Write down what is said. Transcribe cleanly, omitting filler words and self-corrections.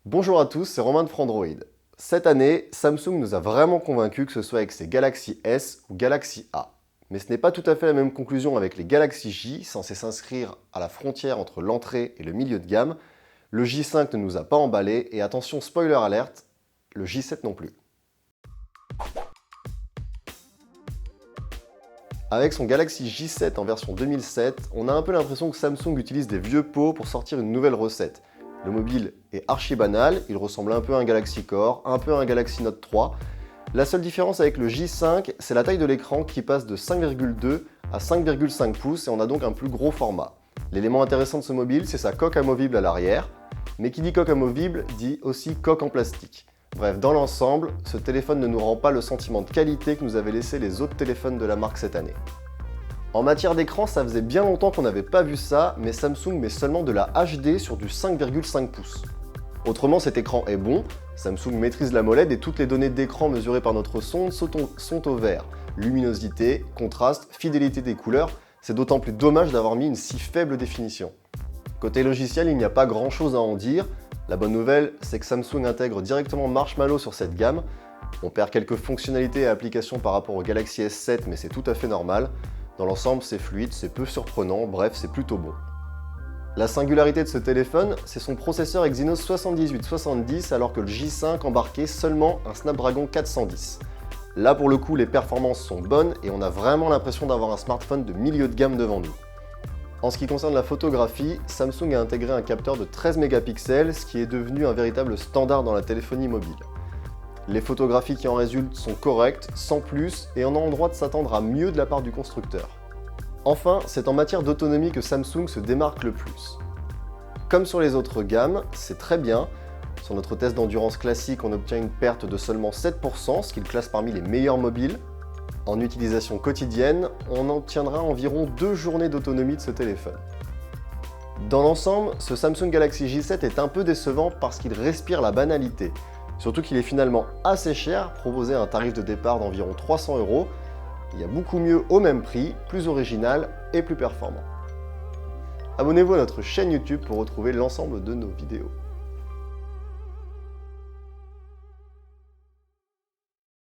Bonjour à tous, c'est Romain de Frandroid. Cette année, Samsung nous a vraiment convaincus que ce soit avec ses Galaxy S ou Galaxy A. Mais ce n'est pas tout à fait la même conclusion avec les Galaxy J, censés s'inscrire à la frontière entre l'entrée et le milieu de gamme. Le J5 ne nous a pas emballé et attention spoiler alerte, le J7 non plus. Avec son Galaxy J7 en version 2007, on a un peu l'impression que Samsung utilise des vieux pots pour sortir une nouvelle recette. Le mobile est archi banal, il ressemble un peu à un Galaxy Core, un peu à un Galaxy Note 3. La seule différence avec le J5, c'est la taille de l'écran qui passe de 5,2 à 5,5 pouces et on a donc un plus gros format. L'élément intéressant de ce mobile, c'est sa coque amovible à l'arrière, mais qui dit coque amovible dit aussi coque en plastique. Bref, dans l'ensemble, ce téléphone ne nous rend pas le sentiment de qualité que nous avaient laissé les autres téléphones de la marque cette année. En matière d'écran, ça faisait bien longtemps qu'on n'avait pas vu ça, mais Samsung met seulement de la HD sur du 5,5 pouces. Autrement, cet écran est bon, Samsung maîtrise la MOLED et toutes les données d'écran mesurées par notre sonde sont au vert. Luminosité, contraste, fidélité des couleurs, c'est d'autant plus dommage d'avoir mis une si faible définition. Côté logiciel, il n'y a pas grand chose à en dire. La bonne nouvelle, c'est que Samsung intègre directement Marshmallow sur cette gamme. On perd quelques fonctionnalités et applications par rapport au Galaxy S7, mais c'est tout à fait normal. Dans l'ensemble, c'est fluide, c'est peu surprenant, bref, c'est plutôt bon. La singularité de ce téléphone, c'est son processeur Exynos 7870 alors que le J5 embarquait seulement un Snapdragon 410. Là pour le coup, les performances sont bonnes et on a vraiment l'impression d'avoir un smartphone de milieu de gamme devant nous. En ce qui concerne la photographie, Samsung a intégré un capteur de 13 mégapixels, ce qui est devenu un véritable standard dans la téléphonie mobile. Les photographies qui en résultent sont correctes, sans plus, et on a le droit de s'attendre à mieux de la part du constructeur. Enfin, c'est en matière d'autonomie que Samsung se démarque le plus. Comme sur les autres gammes, c'est très bien. Sur notre test d'endurance classique, on obtient une perte de seulement 7%, ce qui le classe parmi les meilleurs mobiles. En utilisation quotidienne, on obtiendra environ 2 journées d'autonomie de ce téléphone. Dans l'ensemble, ce Samsung Galaxy J7 est un peu décevant parce qu'il respire la banalité. Surtout qu'il est finalement assez cher, proposé à un tarif de départ d'environ 300 €. Il y a beaucoup mieux au même prix, plus original et plus performant. Abonnez-vous à notre chaîne YouTube pour retrouver l'ensemble de nos vidéos.